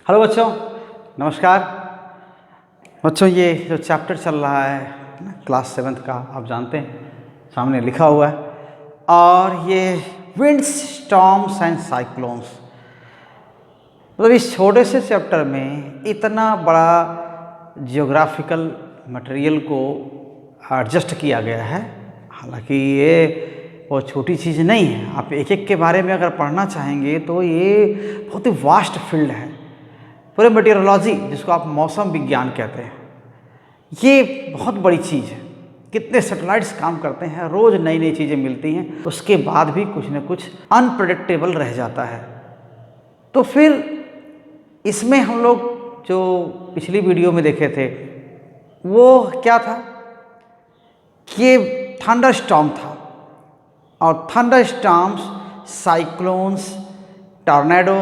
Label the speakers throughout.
Speaker 1: Hello बच्चों, नमस्कार। बच्चों, ये जो चैप्टर चल रहा है ना, क्लास 7th का, आप जानते हैं सामने लिखा हुआ है। और ये विंड्स, स्टॉर्म्स एंड साइक्लोन्स, मतलब इस छोटे से चैप्टर में इतना बड़ा जियोग्राफिकल मटेरियल को एडजस्ट किया गया है। हालांकि ये बहुत छोटी चीज़ नहीं है। आप एक एक के बारे में अगर पढ़ना चाहेंगे तो ये बहुत ही वास्ट फील्ड है। पूरे मेटीरियोलॉजी, जिसको आप मौसम विज्ञान कहते हैं, ये बहुत बड़ी चीज़ है। कितने सैटेलाइट्स काम करते हैं, रोज़ नई नई चीज़ें मिलती हैं, उसके बाद भी कुछ न कुछ अनप्रेडिक्टेबल रह जाता है। तो फिर इसमें हम लोग जो पिछली वीडियो में देखे थे वो क्या था कि थंडर स्टॉर्म था, और थंडर स्टॉर्म्स, साइक्लोन्स, टॉर्नेडो,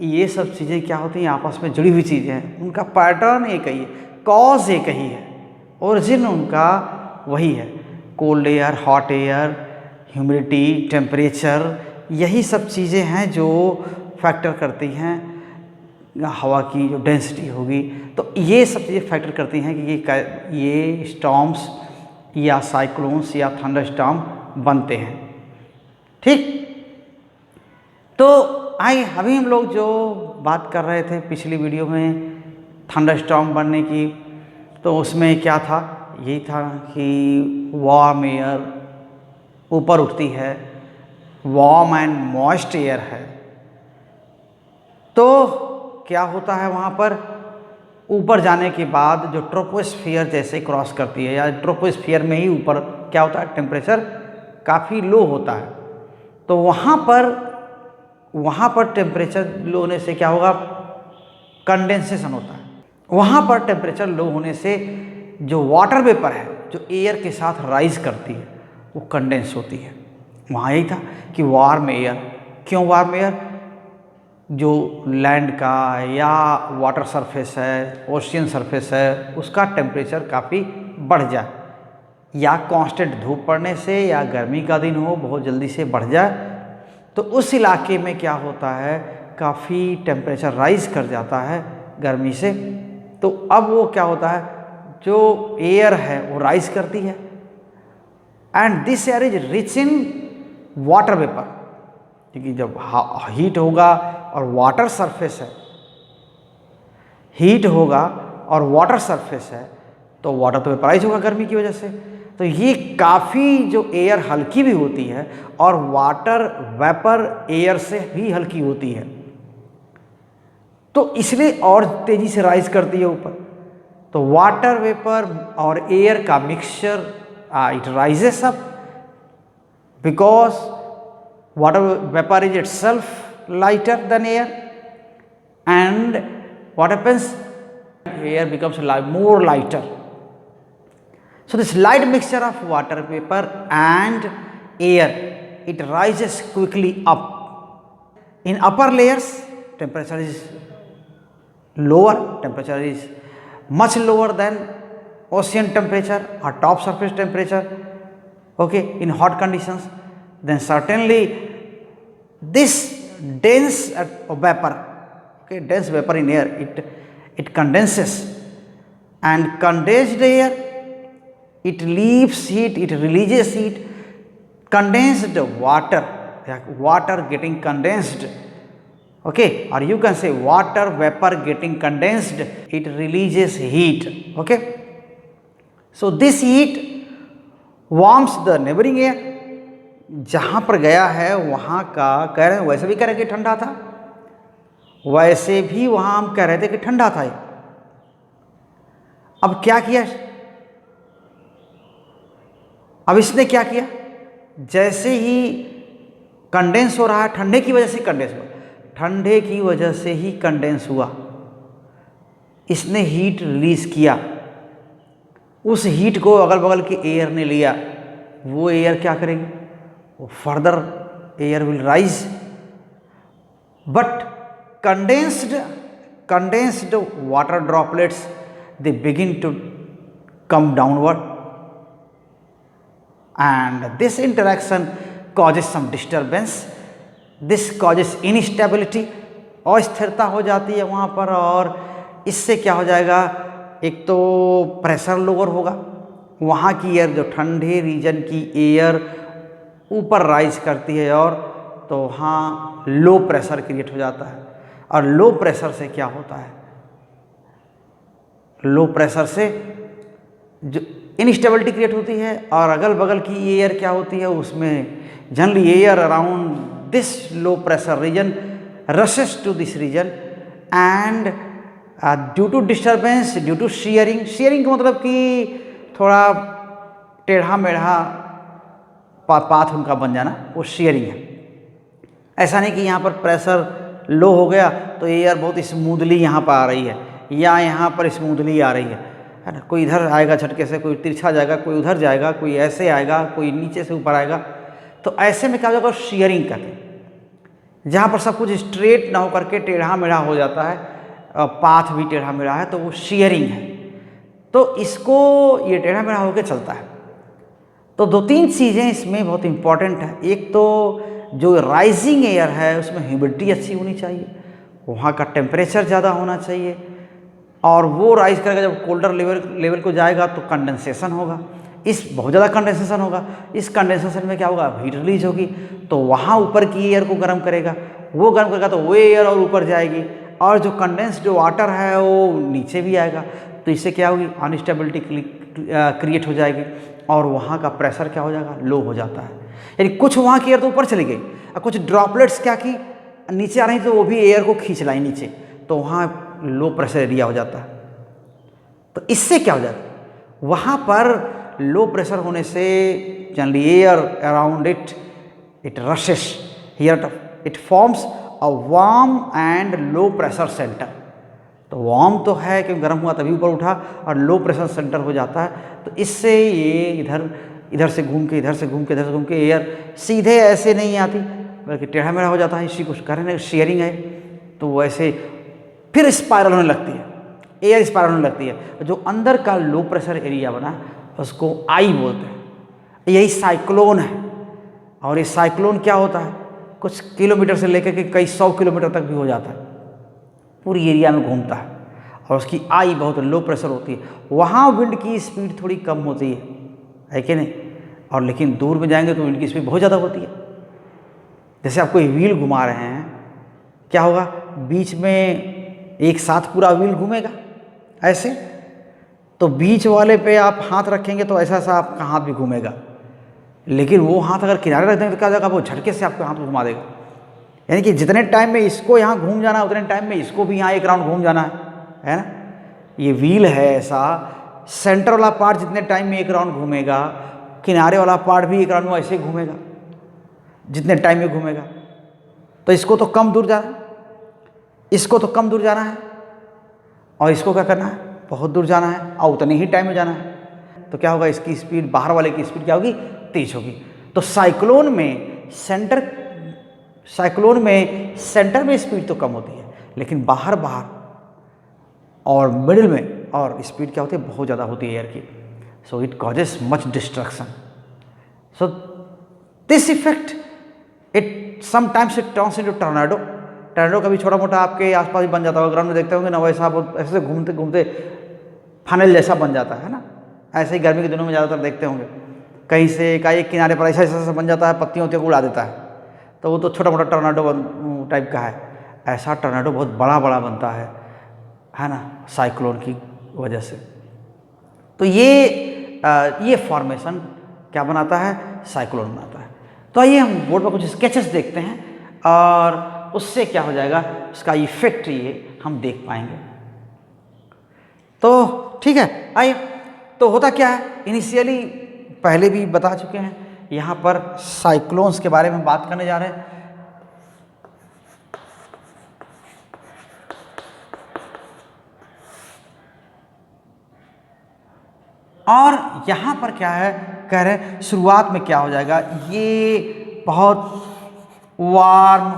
Speaker 1: ये सब चीज़ें क्या होती हैं, आपस में जुड़ी हुई चीज़ें हैं। उनका पैटर्न एक ही है, कॉज एक ही है, ओरिजिन उनका वही है। Cold air, hot air, humidity, temperature, यही सब चीज़ें हैं जो फैक्टर करती हैं हवा की जो डेंसिटी होगी। तो ये सब चीज़ें फैक्टर करती हैं कि ये स्टॉर्म्स या साइक्लोन्स या थंडर स्टॉर्म बनते हैं। ठीक, तो आइए अभी हम लोग जो बात कर रहे थे पिछली वीडियो में थंडर स्टॉर्म बनने की, तो उसमें क्या था, यही था कि वार्म एयर ऊपर उठती है, वार्म एंड मॉइस्ट एयर है। तो क्या होता है वहाँ पर, ऊपर जाने के बाद जो ट्रोपोस्फियर जैसे क्रॉस करती है, या ट्रोपोस्फियर में ही ऊपर क्या होता है, टेम्परेचर काफ़ी लो होता है। तो वहाँ पर टेम्परेचर लो होने से क्या होगा, कंडेंसेशन होता है। वहाँ पर टेम्परेचर लो होने से जो वाटर वेपर है, जो एयर के साथ राइज करती है, वो कंडेंस होती है। वहाँ यही था कि वार्म एयर, क्यों वार्म एयर, जो लैंड का या वाटर सरफेस है, ओशियन सरफेस है, उसका टेम्परेचर काफ़ी बढ़ जाए, या कांस्टेंट धूप पड़ने से या गर्मी का दिन हो बहुत जल्दी से बढ़ जाए, तो उस इलाके में क्या होता है, काफ़ी टेम्परेचर राइज कर जाता है गर्मी से। तो अब वो क्या होता है, जो एयर है वो राइज करती है, and this air is rich in water vapour, क्योंकि जब हीट होगा और वाटर सरफेस है, हीट होगा और वाटर सरफेस है, तो वाटर तो वेपराइज होगा गर्मी की वजह से। तो ये काफ़ी जो एयर हल्की भी होती है, और वाटर वेपर एयर से भी हल्की होती है, तो इसलिए और तेज़ी से राइज करती है ऊपर। तो वाटर वेपर और एयर का mixture, it rises up, because water vapor is itself lighter than air, and what happens, air becomes more lighter. So this light mixture of water vapor and air, it rises quickly up. In upper layers temperature is lower, temperature is much lower than ocean temperature or top surface temperature, okay, in hot conditions. Then certainly this dense vapor, okay, dense vapor in air, it condenses, and condensed air, it leaves heat, it releases heat. Condensed water, water getting condensed, okay, or you can say water vapor getting condensed, it releases heat, okay. So this heat warms the neighboring air, जहाँ पर गया है वहाँ का, कह रहे हैं वैसे भी कह रहे कि ठंडा था, वैसे भी वहाँ हम कह रहे थे कि ठंडा था। अब क्या किया, अब इसने क्या किया, जैसे ही कंडेंस हो रहा है, ठंडे की वजह से कंडेंस हुआ, ठंडे की वजह से ही कंडेंस हुआ, इसने हीट रिलीज किया, उस हीट को अगल बगल की एयर ने लिया, वो एयर क्या करेगी, further air will rise, but condensed water droplets, they begin to come downward, and this interaction causes some disturbance, this causes instability, अस्थिरता हो जाती है वहाँ पर, और इससे क्या हो जाएगा, एक तो प्रेशर लोअर होगा, वहाँ की एयर जो ठंडे रीजन की एयर ऊपर राइज करती है, और तो वहाँ लो प्रेशर क्रिएट हो जाता है। और लो प्रेशर से क्या होता है, लो प्रेशर से जो इनस्टेबिलिटी क्रिएट होती है, और अगल बगल की एयर क्या होती है, उसमें generally air around this low pressure region rushes to this region, and due to disturbance, due to shearing, shearing का मतलब कि थोड़ा टेढ़ा मेढ़ा पाथ उनका बन जाना, वो शेयरिंग है। ऐसा नहीं कि यहाँ पर प्रेशर लो हो गया तो एयर बहुत स्मूथली यहाँ पर आ रही है, या यहाँ पर स्मूथली आ रही है ना, कोई इधर आएगा झटके से, कोई तिरछा जाएगा, कोई उधर जाएगा, कोई ऐसे आएगा, कोई नीचे से ऊपर आएगा। तो ऐसे में क्या हो जाएगा, शेयरिंग कहते हैं। जहाँ पर सब कुछ स्ट्रेट ना हो करके टेढ़ा मेढ़ा हो जाता है, पाथ भी टेढ़ा मेढ़ा है, तो वो शेयरिंग है। तो इसको ये टेढ़ा मेढ़ा होकर चलता है। तो दो तीन चीज़ें इसमें बहुत इंपॉर्टेंट है। एक तो जो राइजिंग एयर है उसमें ह्यूमिडिटी अच्छी होनी चाहिए, वहाँ का टेम्परेचर ज़्यादा होना चाहिए, और वो राइज करेगा जब कोल्डर लेवल को जाएगा तो कंडेंसेशन होगा, इस बहुत ज़्यादा कंडेंसेशन होगा। इस कंडेंसेशन में क्या होगा, हीट रिलीज होगी, तो वहाँ ऊपर की एयर को गर्म करेगा, वो गर्म करेगा तो वो एयर और ऊपर जाएगी, और जो कंडेंस्ड जो वाटर है वो नीचे भी आएगा। तो इससे क्या होगी, अनस्टेबिलिटी क्रिएट हो जाएगी, और वहाँ का प्रेशर क्या हो जाएगा, लो हो जाता है। यानी कुछ वहाँ की एयर तो ऊपर चली गई, और कुछ ड्रॉपलेट्स क्या की नीचे आ रही, तो वो भी एयर को खींच लाई नीचे, तो वहाँ लो प्रेशर एरिया हो जाता है। तो इससे क्या हो जाता है, वहाँ पर लो प्रेशर होने से generally air around it rashes here, it forms a warm and low pressure centre. तो वार्म तो है क्योंकि गर्म हुआ तभी ऊपर उठा, और लो प्रेशर सेंटर हो जाता है। तो इससे ये इधर से घूम के इधर से घूम के इधर से घूम के एयर सीधे ऐसे नहीं आती, बल्कि टेढ़ा मेढ़ा हो जाता है। इसी कुछ करें शेयरिंग है, तो वैसे फिर स्पाइरल होने लगती है, एयर स्पाइरल होने लगती है। जो अंदर का लो प्रेशर एरिया बना उसको आई बोलते हैं, यही साइक्लोन है। और ये साइक्लोन क्या होता है, कुछ किलोमीटर से लेकर के कई 100 किलोमीटर तक भी हो जाता है, पूरी एरिया में घूमता है, और उसकी आई बहुत लो प्रेशर होती है। वहाँ विंड की स्पीड थोड़ी कम होती है कि नहीं, और लेकिन दूर में जाएंगे तो विंड की स्पीड बहुत ज़्यादा होती है। जैसे आप कोई व्हील घुमा रहे हैं, क्या होगा, बीच में एक साथ पूरा व्हील घूमेगा ऐसे, तो बीच वाले पे आप हाथ रखेंगे तो ऐसा ऐसा आपका हाथ भी घूमेगा, लेकिन वो हाथ अगर किनारे रख देंगे तो क्या हो जाएगा, वो झटके से आपके हाथ को घुमा देगा। यानी कि जितने टाइम में इसको यहाँ घूम जाना है उतने टाइम में इसको भी यहाँ एक राउंड घूम जाना है ना। ये व्हील है ऐसा, सेंटर वाला पार्ट जितने टाइम में एक राउंड घूमेगा, किनारे वाला पार्ट भी एक राउंड में ऐसे घूमेगा जितने टाइम में घूमेगा। तो इसको तो कम दूर जाना है, इसको तो कम दूर जाना है, और इसको क्या करना है, बहुत दूर जाना है, और उतने ही टाइम में जाना है। तो क्या होगा, इसकी स्पीड, बाहर वाले की स्पीड क्या होगी, तेज होगी। तो साइक्लोन में सेंटर में स्पीड तो कम होती है, लेकिन बाहर और मिडिल में और स्पीड क्या होती है, बहुत ज़्यादा होती है एयर की। So it causes much destruction. So this effect it sometimes it turns into tornado. Tornado का भी छोटा मोटा आपके आसपास भी बन जाता होगा, ग्राउंड में देखते होंगे ना, वैसा बहुत ऐसे घूमते घूमते फनल जैसा बन जाता है ना। ऐसे ही गर्मी के दिनों में ज़्यादातर देखते होंगे, कहीं से एक किनारे पर ऐसा ऐसा बन जाता है, पत्तियों को उड़ा देता है, तो वो तो छोटा मोटा टॉर्नेडो टाइप का है। ऐसा टॉर्नेडो बहुत बड़ा बड़ा बनता है ना, साइक्लोन की वजह से। तो ये फॉर्मेशन क्या बनाता है, साइक्लोन बनाता है। तो आइए हम बोर्ड पर कुछ स्केचेस देखते हैं, और उससे क्या हो जाएगा, उसका इफेक्ट ये हम देख पाएंगे। तो ठीक है, आइए। तो होता क्या है, इनिशियली पहले भी बता चुके हैं, यहाँ पर साइक्लोन्स के बारे में बात करने जा रहे हैं। और यहाँ पर क्या है, कह रहे हैं शुरुआत में क्या हो जाएगा, ये बहुत वार्म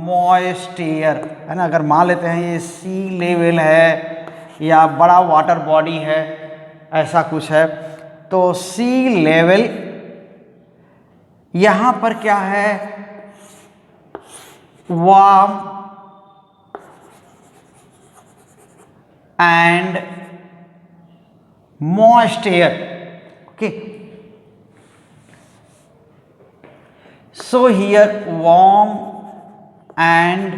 Speaker 1: मॉइस्ट एयर है ना। अगर मान लेते हैं ये सी लेवल है या बड़ा वाटर बॉडी है, ऐसा कुछ है, तो सी लेवल यहाँ पर क्या है, warm and moist air. Okay, so here warm and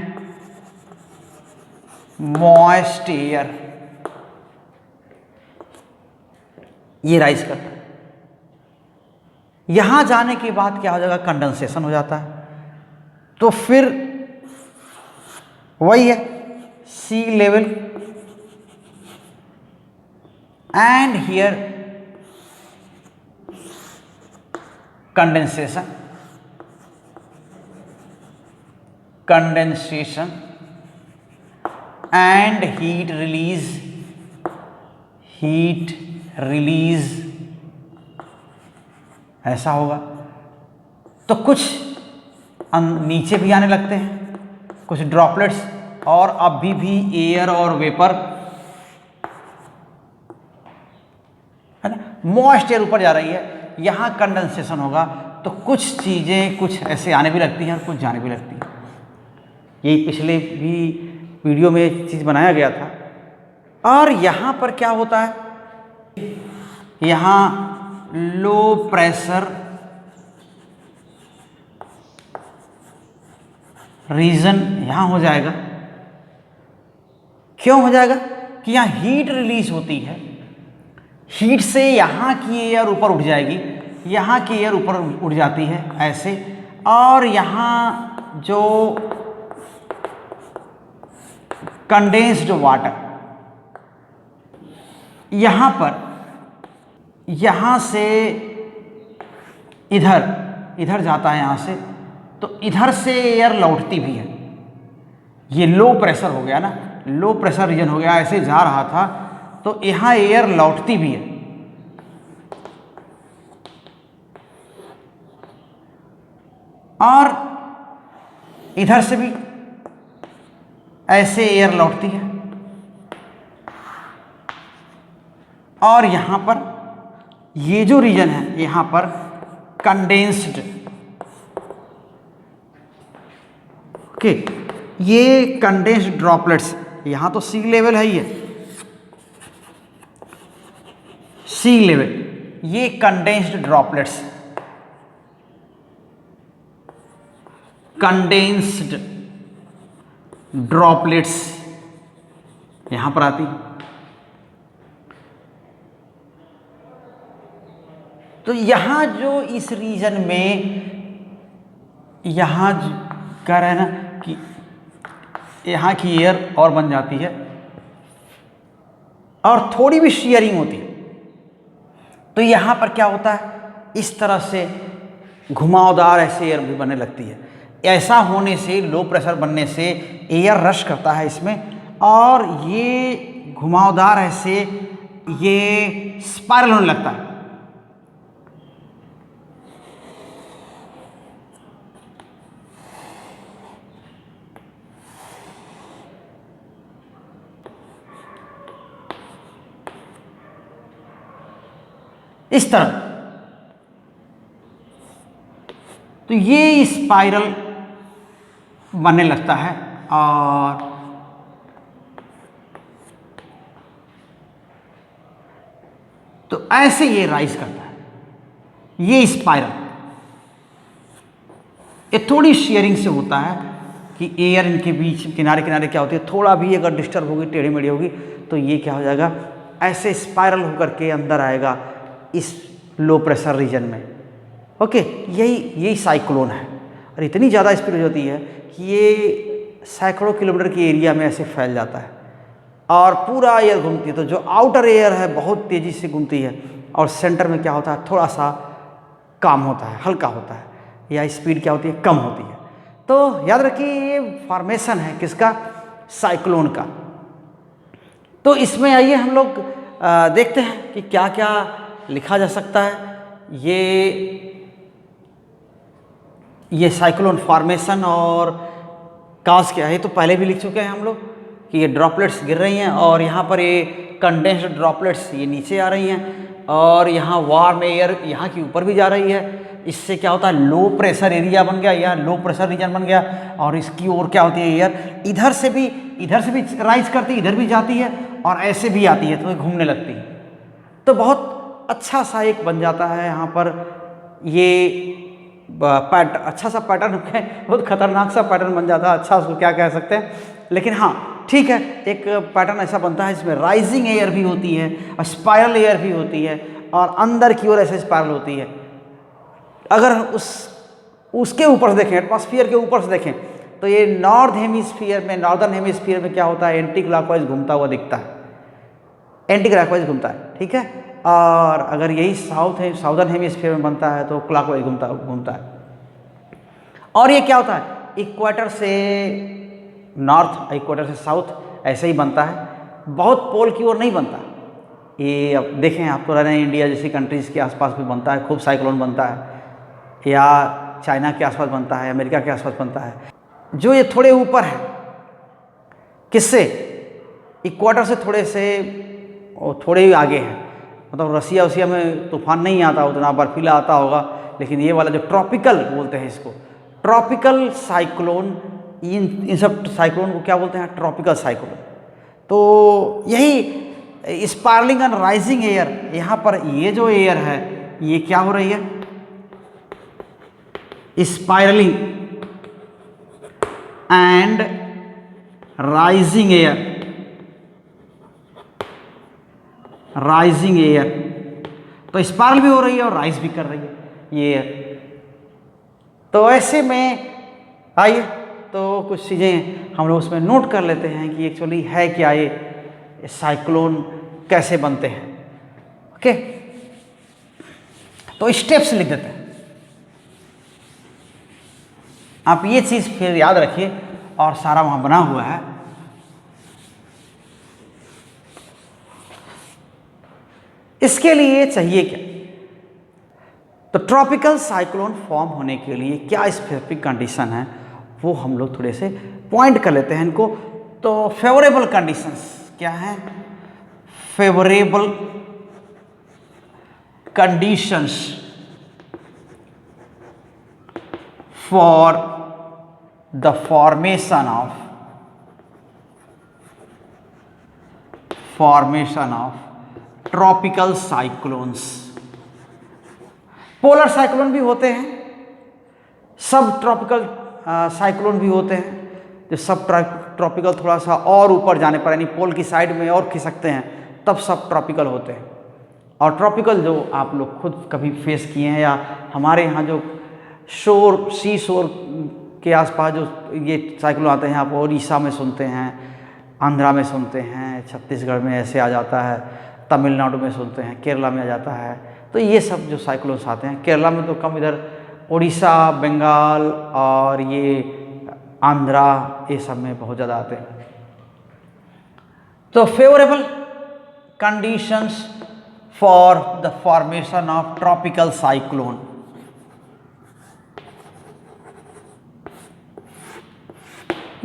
Speaker 1: moist air ये राइज करता है। यहां जाने के बाद क्या हो जाएगा, कंडेंसेशन हो जाता है। तो फिर वही है sea level and here condensation and heat release ऐसा होगा। तो कुछ नीचे भी आने लगते हैं, कुछ ड्रॉपलेट्स, और अभी भी एयर और वेपर है ना, मॉइस्ट एयर ऊपर जा रही है, यहां कंडेंसेशन होगा। तो कुछ चीजें कुछ ऐसे आने भी लगती हैं और कुछ जाने भी लगती हैं। यही पिछले भी वीडियो में एक चीज बनाया गया था। और यहां पर क्या होता है, यहां लो प्रेशर रीजन यहां हो जाएगा। क्यों हो जाएगा कि यहां हीट रिलीज होती है, हीट से यहां की एयर ऊपर उठ जाएगी, यहां की एयर ऊपर उठ जाती है ऐसे, और यहां जो कंडेंस्ड वाटर यहां पर, यहां से इधर जाता है यहां से, तो इधर से एयर लौटती भी है। ये लो प्रेशर हो गया ना, लो प्रेशर रीजन हो गया, ऐसे जा रहा था, तो यहां एयर लौटती भी है। और इधर से भी ऐसे एयर लौटती है। और यहां पर ये जो रीजन है, यहां पर कंडेंस्ड, ओके, ये कंडेंस्ड ड्रॉपलेट्स, यहां तो सी लेवल है ही है, सी लेवल, ये कंडेंस्ड ड्रॉपलेट्स, कंडेंस्ड ड्रॉपलेट्स यहां पर आती। तो यहां जो इस रीजन में यहां कह रहे हैं ना कि यहां की एयर और बन जाती है और थोड़ी भी शेयरिंग होती है, तो यहां पर क्या होता है, इस तरह से घुमावदार ऐसे एयर भी बनने लगती है। ऐसा होने से, लो प्रेशर बनने से एयर रश करता है इसमें, और ये घुमावदार ऐसे ये स्पाइरल होने लगता है। इस तरह, तो ये स्पाइरल बनने लगता है, और तो ऐसे ये राइज करता है। ये स्पाइरल ये थोड़ी शेयरिंग से होता है कि एयर इनके बीच किनारे किनारे क्या होती है, थोड़ा भी अगर डिस्टर्ब होगी, टेढ़ी मेढ़ी होगी, तो ये क्या हो जाएगा, ऐसे स्पाइरल होकर के अंदर आएगा इस लो प्रेशर रीजन में। ओके, यही साइक्लोन है। और इतनी ज़्यादा स्पीड हो जाती है कि ये सैकड़ों किलोमीटर के एरिया में ऐसे फैल जाता है और पूरा एयर घूमती है। तो जो आउटर एयर है बहुत तेज़ी से घूमती है, और सेंटर में क्या होता है, थोड़ा सा काम होता है, हल्का होता है, या स्पीड क्या होती है, कम होती है। तो याद रखिए ये फॉर्मेशन है किसका, साइक्लोन का। तो इसमें आइए हम लोग देखते हैं कि क्या क्या लिखा जा सकता है। ये साइक्लोन फॉर्मेशन और काज क्या है, तो पहले भी लिख चुके हैं हम लोग कि ये ड्रॉपलेट्स गिर रही हैं, और यहाँ पर ये कंडेंस्ड ड्रॉपलेट्स ये नीचे आ रही हैं, और यहाँ वार्म एयर यहाँ की ऊपर भी जा रही है। इससे क्या होता है, लो प्रेशर एरिया बन गया, या लो प्रेशर रीजन बन गया, और इसकी ओर क्या होती है, एयर इधर से भी राइज करती है, इधर भी जाती है, और ऐसे भी आती है तो ये घूमने लगती है। तो बहुत अच्छा सा एक बन जाता है यहाँ पर ये पैटर्न, अच्छा सा पैटर्न है, बहुत खतरनाक सा पैटर्न बन जाता है, अच्छा उसको क्या कह सकते हैं, लेकिन हाँ ठीक है, एक पैटर्न ऐसा बनता है इसमें राइजिंग एयर भी होती है और स्पाइरल एयर भी होती है और अंदर की ओर ऐसे स्पाइरल होती है। अगर उसके ऊपर से देखें, एटमॉस्फेयर के ऊपर से देखें, तो ये नॉर्थ हेमिस्फीयर में, नॉर्दर्न हेमिस्फीयर में क्या होता है, एंटी क्लॉकवाइज घूमता हुआ दिखता है, एंटी क्लॉकवाइज घूमता है, ठीक है। और अगर यही साउदर्न हेमिस्फीयर में बनता है तो क्लॉकवाइज घूमता है। और ये क्या होता है, इक्वेटर से नॉर्थ, इक्वेटर से साउथ ऐसे ही बनता है, बहुत पोल की ओर नहीं बनता। ये अब देखें, आप तो रह रहे हैं इंडिया जैसी कंट्रीज़ के आसपास भी बनता है, खूब साइक्लोन बनता है, या चाइना के आसपास बनता है, अमेरिका के आसपास बनता है। जो ये थोड़े ऊपर है, किससे, इक्वेटर से थोड़े ही आगे है, मतलब रसिया में तूफान नहीं आता, उतना बर्फीला आता होगा, लेकिन ये वाला जो ट्रॉपिकल बोलते हैं इसको, ट्रॉपिकल साइक्लोन, इन सब साइक्लोन को क्या बोलते हैं, ट्रॉपिकल साइक्लोन। तो यही स्पार्लिंग एंड राइजिंग एयर, यहाँ पर ये जो एयर है ये क्या हो रही है, spiralling and rising air, rising air, तो स्पार्ल भी हो रही है और राइज भी कर रही है ये एयर। तो ऐसे में आइए तो कुछ चीज़ें हम लोग उसमें नोट कर लेते हैं कि एक्चुअली है क्या ये साइक्लोन, कैसे बनते हैं। ओके, तो स्टेप्स लिख देते हैं। आप ये चीज़ फिर याद रखिए, और सारा वहाँ बना हुआ है। इसके लिए चाहिए क्या, तो ट्रॉपिकल साइक्लोन फॉर्म होने के लिए क्या स्पेसिफिक कंडीशन है वो हम लोग थोड़े से पॉइंट कर लेते हैं इनको। तो फेवरेबल कंडीशंस क्या हैं, favourable conditions for the formation of tropical cyclones. Polar cyclone भी होते हैं, सब ट्रॉपिकल साइक्लोन भी होते हैं, जो सब ट्रॉपिकल थोड़ा सा और ऊपर जाने पर, यानी पोल की साइड में और खिसकते हैं, तब सब ट्रॉपिकल होते हैं। और ट्रॉपिकल जो आप लोग खुद कभी फेस किए हैं, या हमारे यहाँ जो सी शोर के आसपास जो ये साइक्लोन आते हैं, आप उड़ीसा में सुनते हैं, आंध्रा में सुनते हैं, छत्तीसगढ़ में ऐसे आ जाता है, तमिलनाडु में सुनते हैं, केरला में आ जाता है। तो ये सब जो साइक्लोन्स आते हैं, केरला में तो कम, इधर उड़ीसा, बंगाल और ये आंध्रा, ये सब में बहुत ज़्यादा आते हैं। तो favourable conditions for the formation of tropical cyclone,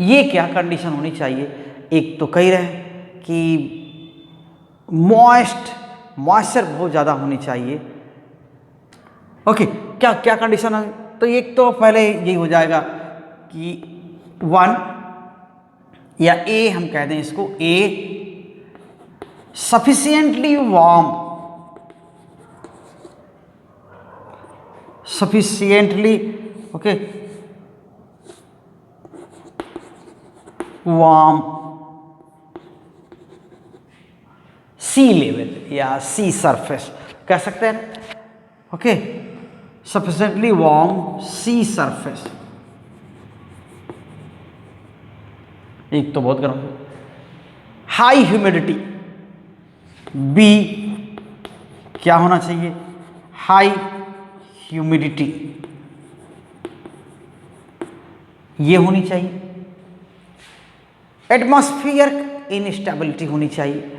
Speaker 1: ये क्या कंडीशन होनी चाहिए। एक तो कह रहे हैं कि मॉइस्चर बहुत ज़्यादा होनी चाहिए। ओके, क्या क्या कंडीशन है, तो एक तो पहले यही हो जाएगा कि 1, या ए हम कह दें इसको, ए सफिशिएंटली वार्म, ओके, वार्म सी लेवल या सी सरफेस कह सकते हैं। ओके, सफिशिएंटली वार्म सी सरफेस, एक तो बहुत गर्म। हाई ह्यूमिडिटी, बी क्या होना चाहिए, हाई ह्यूमिडिटी, ये होनी चाहिए। एटमॉस्फेयर इनस्टेबिलिटी होनी चाहिए,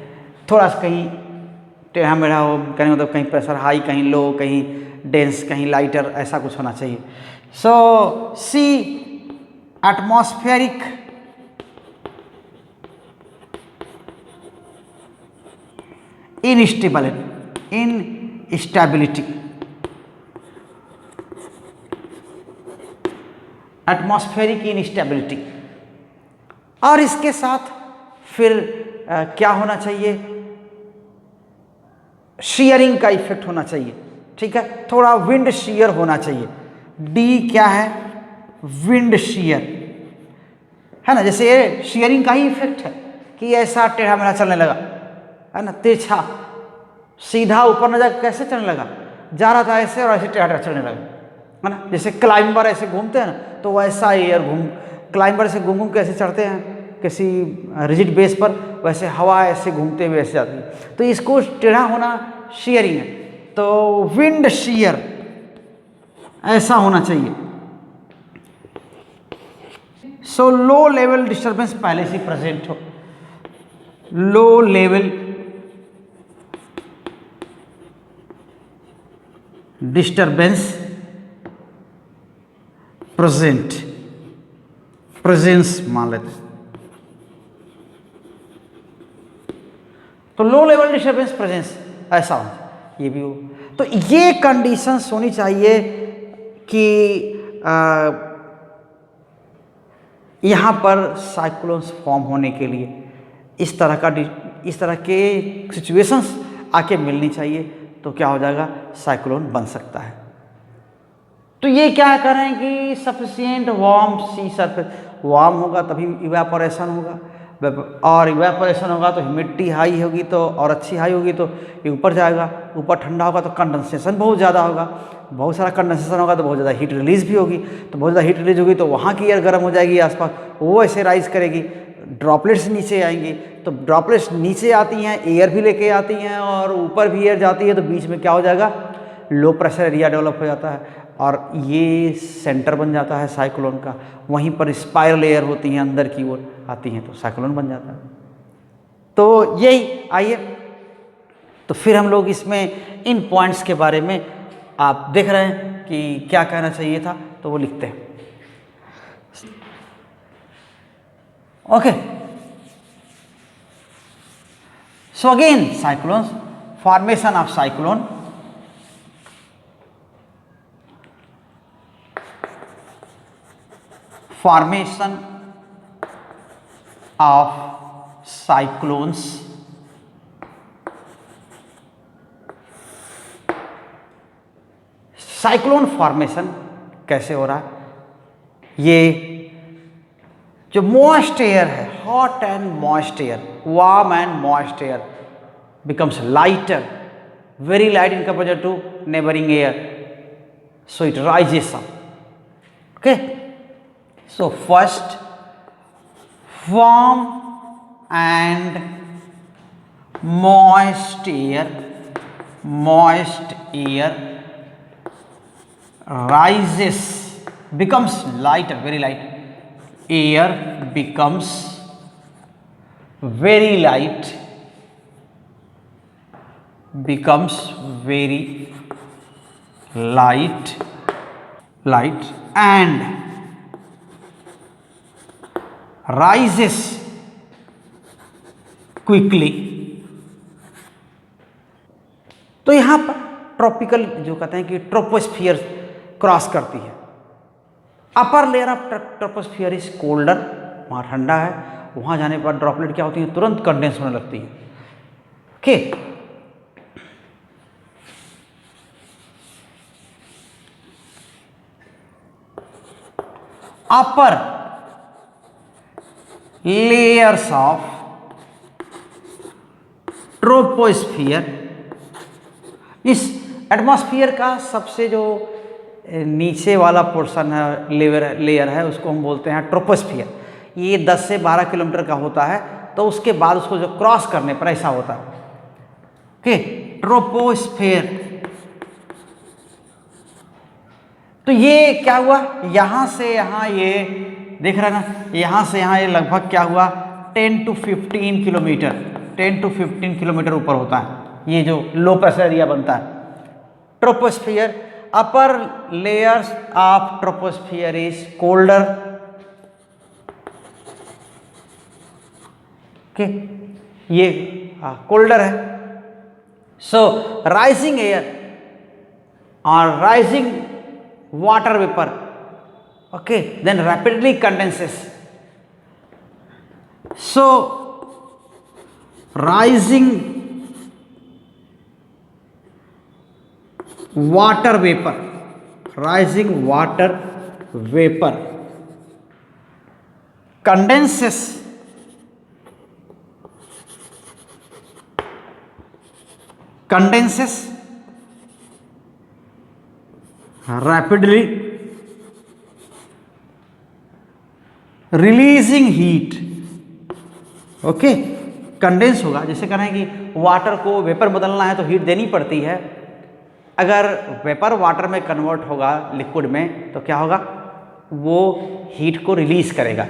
Speaker 1: थोड़ा सा कहीं टेढ़ा मेढ़ा हो, कहीं मतलब कहीं प्रेशर हाई, कहीं लो, कहीं डेंस, कहीं लाइटर, ऐसा कुछ होना चाहिए। सो सी एटमॉस्फेरिक इनस्टेबिलिटी, एटमॉस्फेरिक इनस्टेबिलिटी। और इसके साथ फिर क्या होना चाहिए, शीयरिंग का इफेक्ट होना चाहिए, ठीक है, थोड़ा विंड शीयर होना चाहिए। डी क्या है, विंड शीयर है ना, जैसे ये शीयरिंग का ही इफेक्ट है कि ऐसा टेढ़ा मेढ़ा चलने लगा, है ना, तिरछा सीधा ऊपर न जाकर कैसे चलने लगा, जा रहा था ऐसे और ऐसे टेढ़ा टेढ़ा चलने लगा, है ना, जैसे क्लाइंबर ऐसे घूमते हैं ना, तो वैसा एयर क्लाइंबर से घूम घूम के ऐसे चढ़ते हैं किसी रिजिड बेस पर, वैसे हवा ऐसे घूमते हुए ऐसे जाती है, तो इसको टेढ़ा होना शीयरिंग है। तो विंड शीयर ऐसा होना चाहिए। सो लो लेवल डिस्टर्बेंस पहले से प्रेजेंट हो, लो लेवल डिस्टर्बेंस प्रेजेंस मान लेते हैं, तो लो लेवल डिस्टर्बेंस प्रेजेंस ऐसा हो, ये भी हो। तो ये कंडीशंस होनी चाहिए कि यहाँ पर साइक्लोन्स फॉर्म होने के लिए इस तरह के सिचुएशंस आके मिलनी चाहिए, तो क्या हो जाएगा, साइक्लोन बन सकता है। तो ये क्या कर रहे हैं कि सफिशिएंट वार्म सी सरफेस, वार्म होगा तभी इवेपोरेशन होगा, और इवेपोरेशन होगा तो ह्यूमिडिटी हाई होगी, तो और अच्छी हाई होगी तो ये ऊपर जाएगा, ऊपर ठंडा होगा तो कंडेंसेशन बहुत ज़्यादा होगा, बहुत सारा कंडेंसेशन होगा तो बहुत ज़्यादा हीट रिलीज भी होगी, तो बहुत ज़्यादा हीट रिलीज होगी तो वहाँ की एयर गर्म हो जाएगी आसपास, वो ऐसे राइज करेगी, ड्रॉपलेट्स नीचे आएंगी, तो ड्रॉपलेट्स नीचे आती हैं, एयर भी लेके आती हैं और ऊपर भी एयर जाती है, तो बीच में क्या हो जाएगा, लो प्रेशर एरिया डेवलप हो जाता है, और ये सेंटर बन जाता है साइक्लोन का, वहीं पर स्पाइरल एयर होती हैं अंदर की ओर आती हैं, तो साइक्लोन बन जाता है। तो यही, आइए तो फिर हम लोग इसमें इन पॉइंट्स के बारे में, आप देख रहे हैं कि क्या कहना चाहिए था, तो वो लिखते हैं। Okay, so again cyclones, formation of cyclone, formation of cyclones, cyclone formation कैसे हो रहा है, ये जो मॉइस्ट एयर है, hot and moist air, warm and moist air becomes lighter, very light in comparison to neighboring air, so it rises up. Okay, so first warm and moist air rises, becomes lighter, very light, air becomes very light, becomes very light and rises quickly. तो यहाँ पर tropical जो कहते हैं कि troposphere cross करती है, upper layer of troposphere is colder, वहाँ ठंडा है, वहाँ जाने पर ड्रॉपलेट क्या होती है, तुरंत कंडेंस होने लगती है। Okay, upper layers of troposphere, इस एटमॉस्फेयर का सबसे जो नीचे वाला पोर्शन है, लेयर है, उसको हम बोलते हैं ट्रोपोस्फियर। ये 10 से 12 किलोमीटर का होता है, तो उसके बाद उसको जो क्रॉस करने पर ऐसा होता है। Okay, troposphere. तो ये क्या हुआ, यहां से यहां, ये देख रहे हैं ना, यहां से यहां ये लगभग क्या हुआ, 10 to 15 किलोमीटर, 10 to 15 किलोमीटर ऊपर होता है, ये जो लो प्रेशर एरिया बनता है troposphere. Upper layers of troposphere is colder. Okay, ये कोल्डर है। सो राइजिंग एयर और rising water vapor, okay, then rapidly condenses. So rising water vapour, rising water vapor condenses rapidly, releasing heat. Okay, condense होगा, जैसे कह रहे हैं कि water को वेपर बदलना है तो हीट देनी पड़ती है। अगर वेपर वाटर में कन्वर्ट होगा लिक्विड में तो क्या होगा, वो हीट को रिलीज करेगा,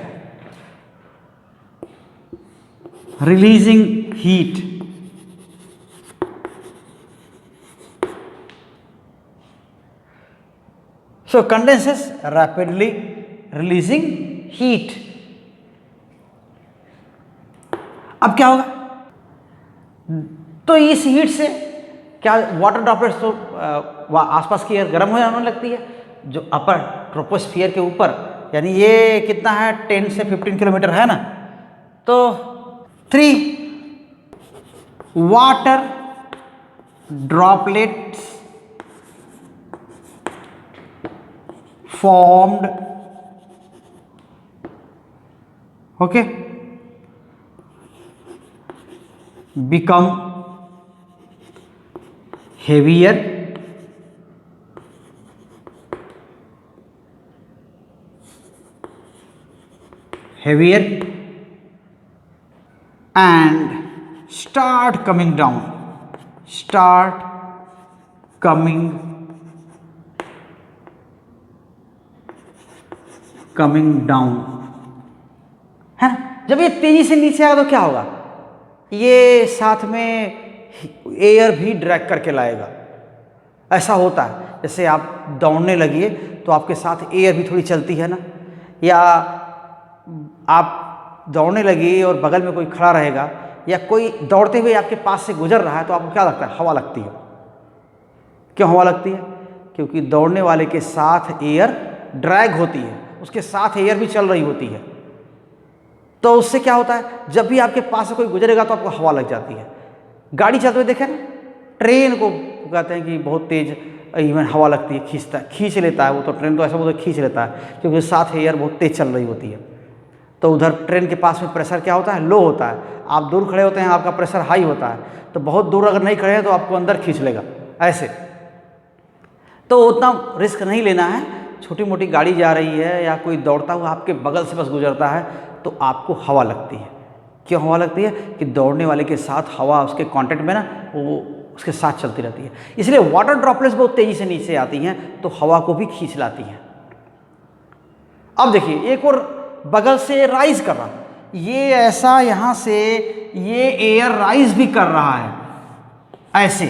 Speaker 1: रिलीजिंग हीट। सो कंडेंसेस रैपिडली रिलीजिंग हीट। अब क्या होगा, तो इस हीट से क्या वाटर ड्रॉपलेट्स तो आसपास की एयर गर्म होने लगती है, जो अपर ट्रोपोस्फियर के ऊपर, यानी ये कितना है 10 से 15 किलोमीटर है ना, तो 3 water droplets formed, okay, become heavier and start coming down, है ना। जब ये तेजी से नीचे आएगा तो क्या होगा, ये साथ में एयर भी ड्रैग करके लाएगा। ऐसा होता है, जैसे आप दौड़ने लगिए तो आपके साथ एयर भी थोड़ी चलती है ना, या आप दौड़ने लगी और बगल में कोई खड़ा रहेगा या कोई दौड़ते हुए आपके पास से गुजर रहा है तो आपको क्या लगता है, हवा लगती है। क्यों हवा लगती है, क्योंकि दौड़ने वाले के साथ एयर ड्रैग होती है, उसके साथ एयर भी चल रही होती है। तो उससे क्या होता है, जब भी आपके पास से कोई गुजरेगा तो आपको हवा लग जाती है। गाड़ी चलते हुए देखें ना, ट्रेन को कहते हैं कि बहुत तेज इवन हवा लगती है, खींच लेता है वो, तो ट्रेन तो ऐसा बोलते खींच लेता है क्योंकि साथ एयर बहुत तेज चल रही होती है। तो उधर ट्रेन के पास में प्रेशर क्या होता है, लो होता है। आप दूर खड़े होते हैं, आपका प्रेशर हाई होता है, तो बहुत दूर अगर नहीं खड़े हैं तो आपको अंदर खींच लेगा ऐसे। तो उतना रिस्क नहीं लेना है, छोटी मोटी गाड़ी जा रही है या कोई दौड़ता हुआ आपके बगल से बस गुजरता है तो आपको हवा लगती है। क्यों हवा लगती है, कि दौड़ने वाले के साथ हवा उसके कांटेक्ट में ना वो उसके साथ चलती रहती है, इसलिए वाटर ड्रॉपलेट्स बहुत तेजी से नीचे आती हैं तो हवा को भी खींच लाती हैं। अब देखिए एक और बगल से राइज कर रहा, ये ऐसा यहाँ से ये एयर राइज भी कर रहा है ऐसे।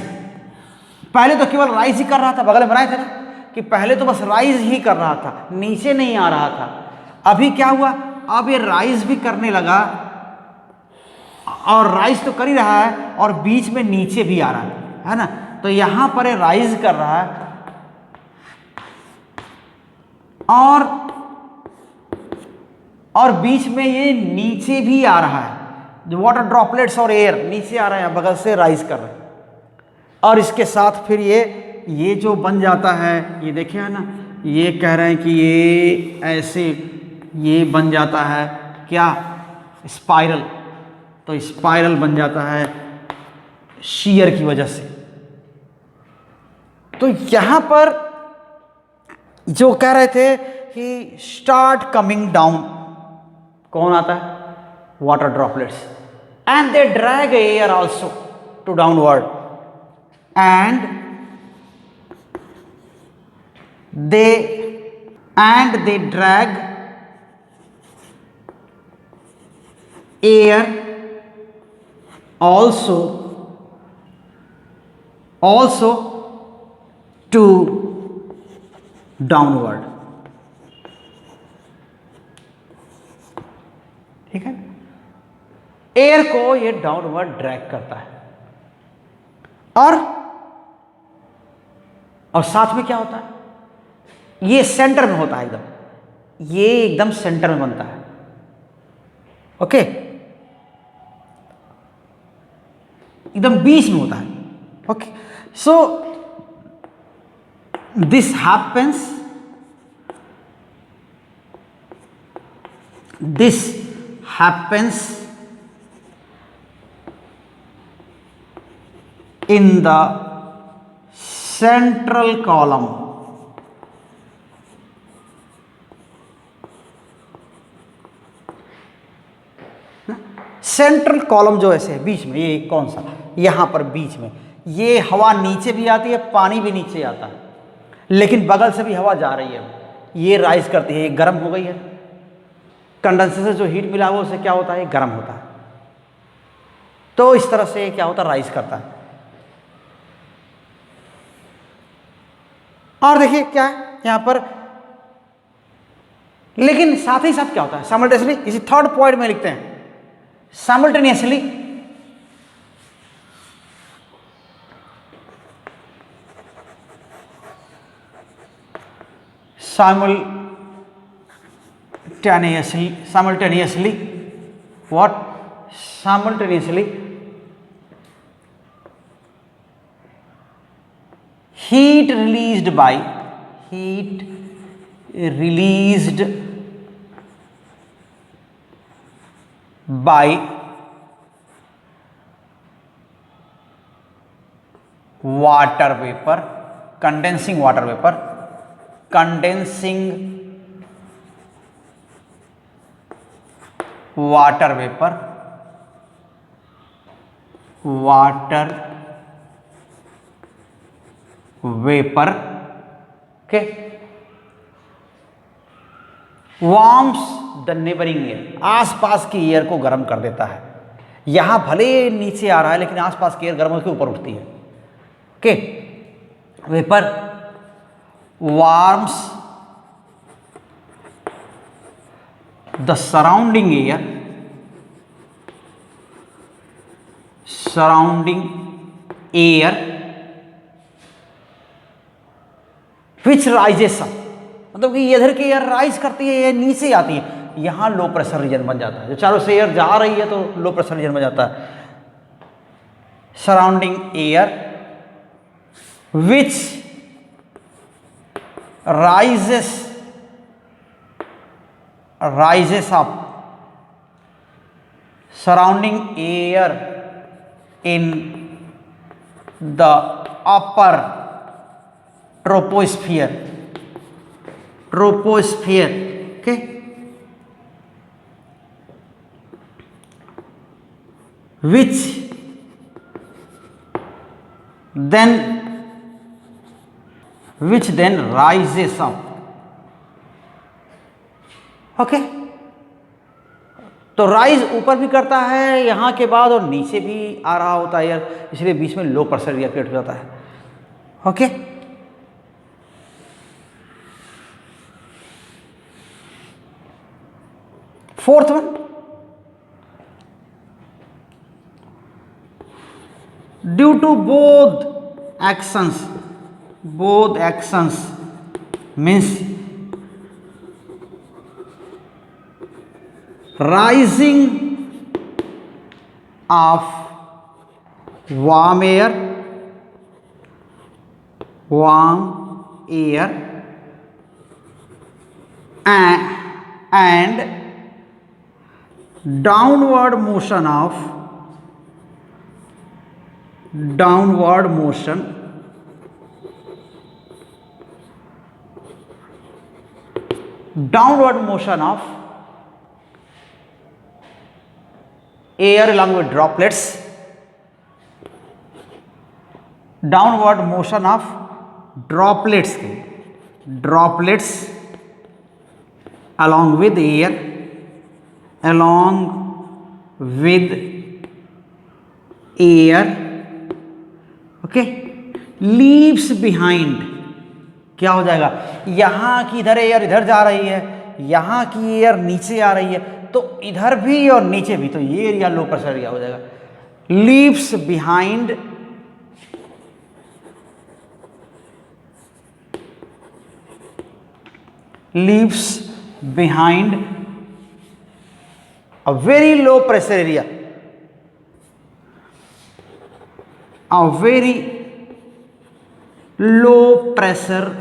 Speaker 1: पहले तो केवल राइज ही कर रहा था, बगल में बनाए थे ना कि पहले तो बस राइज ही कर रहा था, नीचे नहीं आ रहा था। अभी क्या हुआ, अब ये राइज भी करने लगा, और राइज तो कर ही रहा है और बीच में नीचे भी आ रहा है ना। तो यहां पर ये राइज कर रहा है और बीच में ये नीचे भी आ रहा है, जो वाटर ड्रॉपलेट्स और एयर नीचे आ रहे हैं, बगल से राइज कर रहे हैं। और इसके साथ फिर ये जो बन जाता है, ये देखिए है ना, ये कह रहे हैं कि ये ऐसे ये बन जाता है क्या, स्पाइरल। तो स्पाइरल बन जाता है शीयर की वजह से। तो यहां पर जो कह रहे थे कि स्टार्ट कमिंग डाउन, कौन आता है, water droplets, and they drag air also to downward, and they drag air also to downward। ठीक है, एयर को ये डाउनवर्ड ड्रैग करता है। और साथ में क्या होता है, ये सेंटर में होता है एकदम, ये एकदम सेंटर में बनता है। ओके, एकदम बीच में होता है। Okay, so this happens in the central column. Central column जो ऐसे है बीच में, ये कौन सा, यहां पर बीच में, ये हवा नीचे भी आती है, पानी भी नीचे आता है, लेकिन बगल से भी हवा जा रही है, ये राइज करती है, ये गर्म हो गई है। कंडेंसर से जो हीट मिला हुआ उससे क्या होता है, गर्म होता है। तो इस तरह से क्या होता है, राइज करता है। और देखिए क्या है यहां पर, लेकिन साथ ही साथ क्या होता है साइमल्टेनियसली, इसी थर्ड पॉइंट में लिखते हैं simultaneously what simultaneously heat released by water vapor, condensing water vapor, condensing water vapor, okay, warms the neighboring air, आसपास की एयर को गर्म कर देता है। यहां भले नीचे आ रहा है लेकिन आसपास की एयर गर्म होकर ऊपर उठती है। Okay, vapour warms the surrounding air which rises up, मतलब कि इधर की एयर राइज करती है, ये नीचे आती है, यहां लो प्रेशर रीजन बन जाता है। जो चारों से एयर जा रही है तो लो प्रेशर रीजन बन जाता है। Surrounding air which rises up, surrounding air in the upper troposphere, okay, which then rises up। Okay, तो राइज ऊपर भी करता है यहां के बाद और नीचे भी आ रहा होता है यार, इसलिए बीच में लो प्रेशर एरिया क्रिएट हो जाता है। Okay, fourth one, due to both actions means rising of warm air and downward motion of air along with droplets, downward motion of droplets along with air, okay, leaves behind, क्या हो जाएगा, यहां की इधर air इधर जा रही है, यहां की एयर नीचे आ रही है, तो इधर भी और नीचे भी, तो ये एरिया लो प्रेशर एरिया हो जाएगा। Leaves behind a very low pressure area, a very low pressure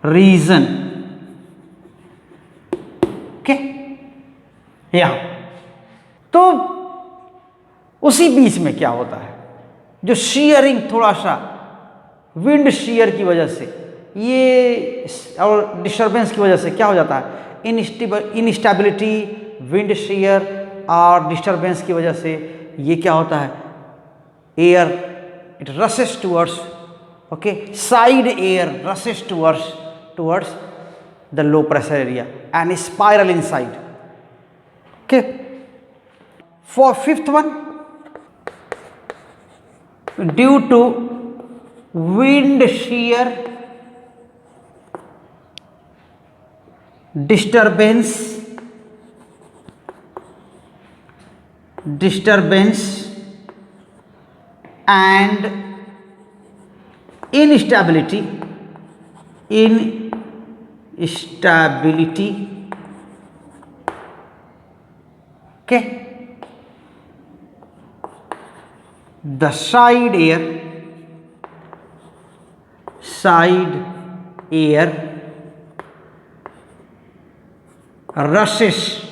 Speaker 1: region. Okay, यहां तो उसी बीच में क्या होता है, जो शीयरिंग थोड़ा सा विंड शीयर की वजह से ये और डिस्टर्बेंस की वजह से क्या हो जाता है, इनस्टेबिलिटी, विंड शीयर और डिस्टर्बेंस की वजह से ये क्या होता है, air it rushes towards, okay, side air rushes towards the low pressure area and spiral inside. Okay, for fifth one, due to wind shear, disturbance and instability, okay, the side air rushes,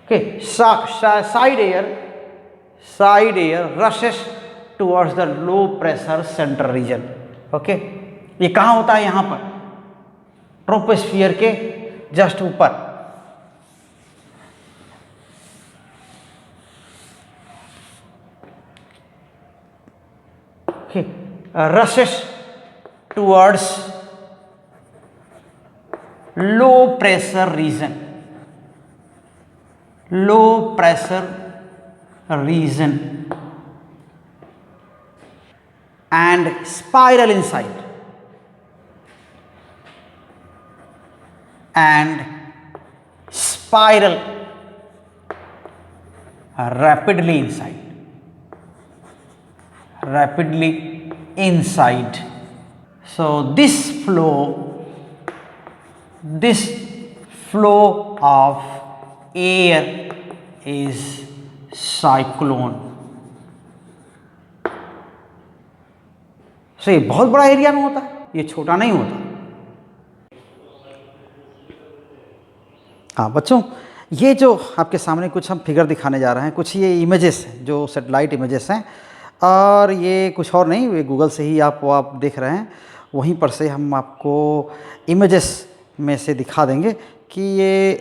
Speaker 1: okay, side air rushes towards the low pressure central region. Okay, ये कहाँ होता है, यहाँ पर troposphere के just ऊपर. Okay, rushes towards low pressure region and spiral inside and spiral rapidly inside. So this flow of air is cyclone. So ये बहुत बड़ा एरिया में होता है, ये छोटा नहीं होता. हाँ बच्चों, ये जो आपके सामने कुछ हम फिगर दिखाने जा रहे हैं, कुछ ये इमेजेस हैं जो सैटेलाइट इमेजेस हैं, और ये कुछ और नहीं, ये गूगल से ही आप देख रहे हैं, वहीं पर से हम आपको इमेजेस में से दिखा देंगे कि ये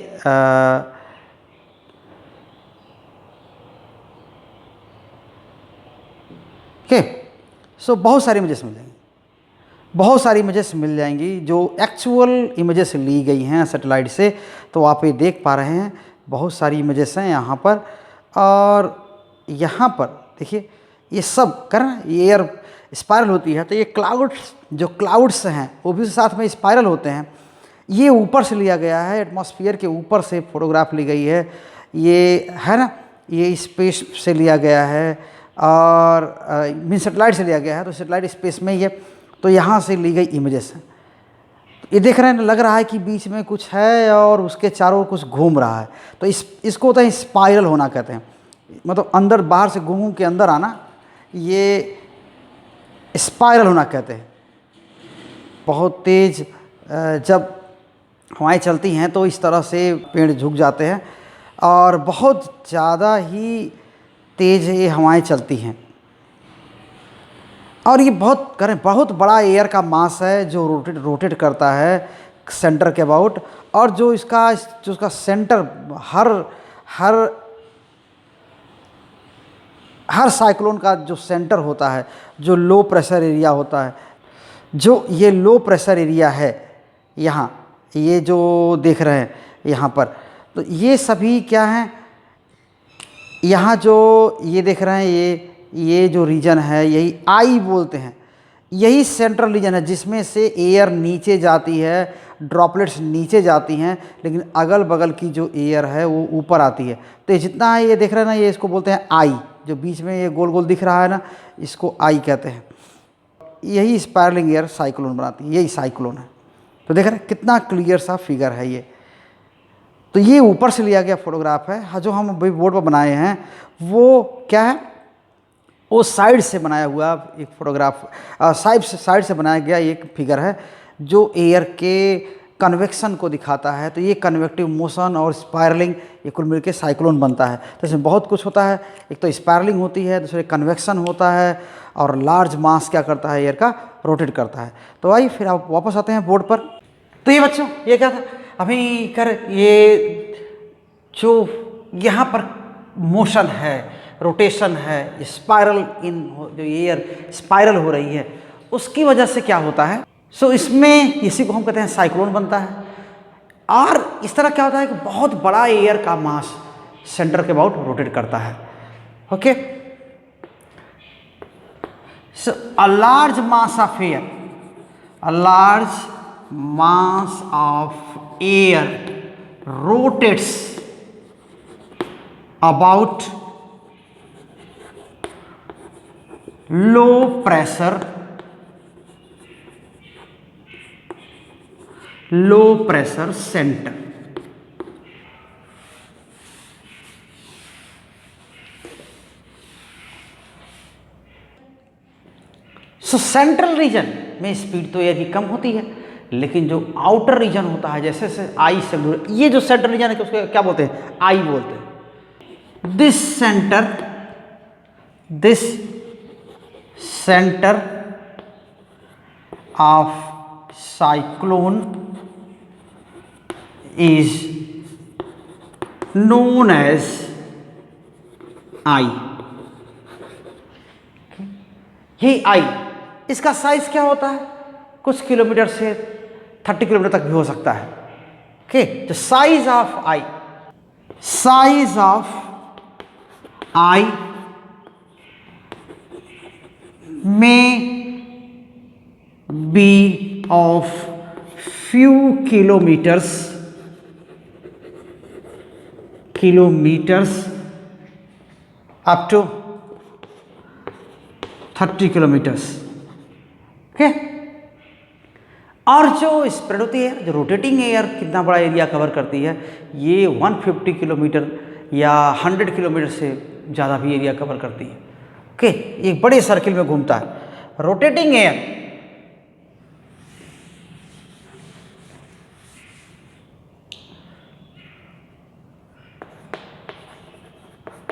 Speaker 1: ओके. सो बहुत सारी इमेजेस मिल जाएंगी जो एक्चुअल इमेजेस ली गई हैं सैटेलाइट से. तो आप ये देख पा रहे हैं, बहुत सारी इमेजेस हैं यहाँ पर, और यहाँ पर देखिए ये सब कर ये एयर स्पाइरल होती है, तो ये क्लाउड्स हैं वो भी साथ में स्पाइरल होते हैं. ये ऊपर से लिया गया है, एटमॉस्फेयर के ऊपर से फोटोग्राफ ली गई है, ये है ना, ये स्पेस से लिया गया है, और मीन सेटेलाइट से लिया गया है, तो सेटेलाइट स्पेस में ये, तो यहाँ से ली गई इमेजेस हैं. ये देख रहे हैं, लग रहा है कि बीच में कुछ है और उसके चारों ओर कुछ घूम रहा है, तो इसको होता है स्पाइरल होना कहते हैं, मतलब अंदर बाहर से घूम के अंदर आना, ये स्पाइरल होना कहते हैं. बहुत तेज़ जब हवाएं चलती हैं तो इस तरह से पेड़ झुक जाते हैं, और बहुत ज़्यादा ही तेज़ ये हवाएं चलती हैं, और ये बहुत बड़ा एयर का मास है जो रोटेट करता है सेंटर के अबाउट, और जो उसका सेंटर हर साइक्लोन का जो सेंटर होता है, जो लो प्रेशर एरिया होता है, जो ये लो प्रेशर एरिया है यहाँ, ये जो देख रहे हैं यहाँ पर, तो ये सभी क्या हैं, यहाँ जो ये देख रहे हैं, ये जो रीजन है, यही आई बोलते हैं, यही सेंट्रल रीजन है जिसमें से एयर नीचे जाती है, ड्रॉपलेट्स नीचे जाती हैं, लेकिन अगल बगल की जो एयर है वो ऊपर आती है. तो ये जितना है, ये देख रहे हैं ना, ये इसको बोलते हैं आई, जो बीच में ये गोल गोल दिख रहा है ना, इसको आई कहते हैं. यही स्पायरलिंग एयर साइक्लोन बनाती है, यही साइक्लोन है. तो देख रहे हैं कितना क्लियर सा फिगर है ये. तो तो ये ऊपर से लिया गया फोटोग्राफ है। हाँ, जो हम अभी बोर्ड पर बनाए हैं वो क्या है, वो साइड से बनाया हुआ एक फोटोग्राफ, साइड से बनाया गया एक फिगर है जो एयर के कन्वेक्शन को दिखाता है। तो ये कन्वेक्टिव मोशन और स्पायरलिंग ये कुल मिलकर साइक्लोन बनता है। तो इसमें बहुत कुछ होता है, एक तो स्पायरलिंग होती है, दूसरे कन्वेक्शन होता है, और लार्ज मास क्या करता है, एयर का रोटेट करता है। तो आइए फिर आप वापस आते हैं बोर्ड पर। तो ये बच्चों ये क्या था अभी कर, ये जो यहाँ पर मोशन है, रोटेशन है, स्पाइरल इन जो एयर स्पाइरल हो रही है, उसकी वजह से क्या होता है, सो इसमें इसी को हम कहते हैं साइक्लोन बनता है। और इस तरह क्या होता है कि बहुत बड़ा एयर का मास सेंटर के अबाउट रोटेट करता है। Okay, so a large mass of air, a large mass of air rotates about low pressure center. So central region में स्पीड तो एयर की कम होती है, लेकिन जो आउटर रीजन होता है, जैसे से आई से दूर, ये जो सेंट्रल रीजन है उसको क्या बोलते हैं, आई बोलते हैं। This centre of cyclone is known as eye. ये आई, इसका साइज क्या होता है, कुछ किलोमीटर से 30 किलोमीटर तक भी हो सकता है। Okay, the size of I, size of I may be of few kilometers up to 30 kilometers। Okay, और जो स्प्रेड होती है, जो रोटेटिंग एयर कितना बड़ा एरिया कवर करती है, ये 150 किलोमीटर या 100 किलोमीटर से ज़्यादा भी एरिया कवर करती है। ओके, एक बड़े सर्किल में घूमता है rotating air.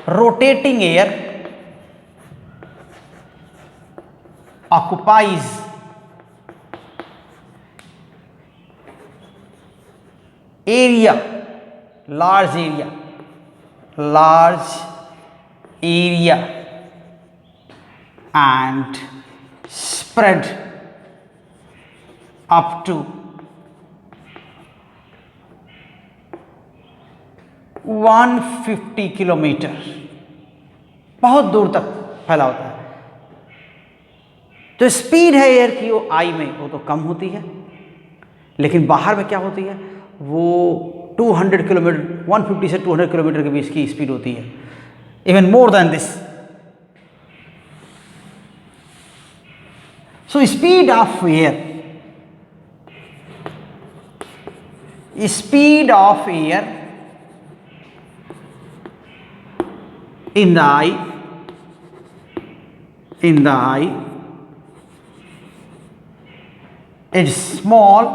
Speaker 1: Rotating air occupies area, large area and spread up to 150 kilometre, बहुत दूर तक फैला होता है। जो स्पीड है एयर की वो आई में वो तो कम होती है, लेकिन बाहर में क्या होती है, वो 200 किलोमीटर, 150 से 200 किलोमीटर के बीच की स्पीड होती है, even more than this. So speed of air, speed of air in the eye is small,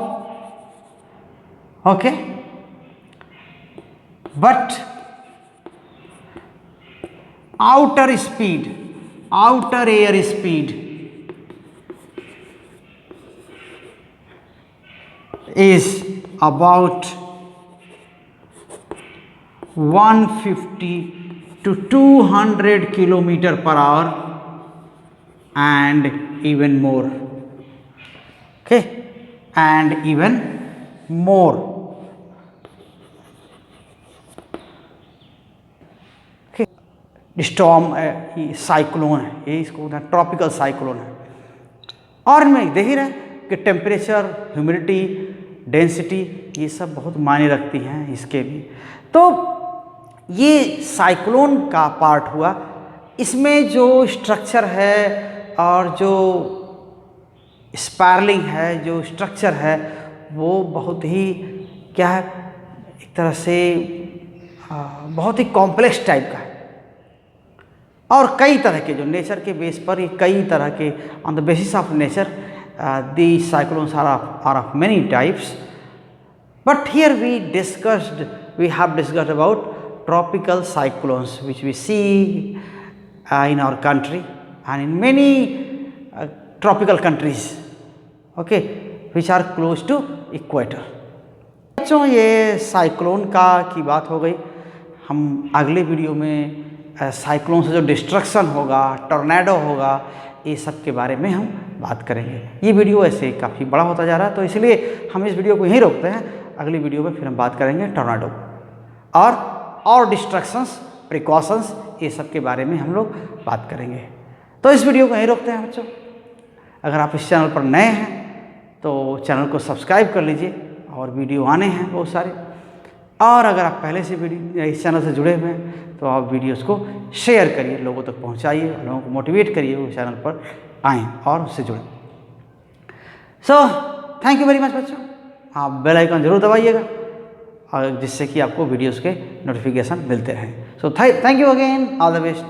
Speaker 1: okay, but outer air speed is about 150 to 200 kilometer per hour and even more, okay, and even more, okay। Storm cyclone है, ये इसको tropical cyclone है। और मैं देख ही रहे कि temperature, humidity, density ये सब बहुत मायने रखती हैं इसके भी। तो ये साइक्लोन का पार्ट हुआ, इसमें जो स्ट्रक्चर है और जो स्पायरलिंग है, जो स्ट्रक्चर है वो बहुत ही क्या है, एक तरह से बहुत ही कॉम्प्लेक्स टाइप का है, और कई तरह के जो नेचर के बेस पर ये कई तरह के on the basis of nature the cyclones are of many types, but here we have discussed about tropical cyclones which we see in our country and in many tropical countries, okay, which are close to equator. बच्चों ये cyclone की बात हो गई। हम अगले video में cyclone से जो डिस्ट्रक्शन होगा, टॉर्नेडो होगा, ये सब के बारे में हम बात करेंगे। ये वीडियो ऐसे काफ़ी बड़ा होता जा रहा है, तो इसलिए हम इस वीडियो को यहीं रोकते हैं। अगली वीडियो में फिर हम बात करेंगे टॉर्नेडो और डिस्ट्रक्शंस, प्रिकॉशंस, ये सब के बारे में हम लोग बात करेंगे। तो इस वीडियो को यहीं रोकते हैं बच्चों। अगर आप इस चैनल पर नए हैं तो चैनल को सब्सक्राइब कर लीजिए, और वीडियो आने हैं बहुत सारे। और अगर आप पहले से इस चैनल से जुड़े हुए हैं तो आप वीडियोस को शेयर करिए, लोगों तक पहुंचाइए, लोगों को मोटिवेट करिए वो चैनल पर आएँ और उससे जुड़ें। So thank you very much बच्चों। आप बेल आइकन जरूर दबाइएगा, और जिससे कि आपको वीडियोस के नोटिफिकेशन मिलते रहें। So thank you again, all the best.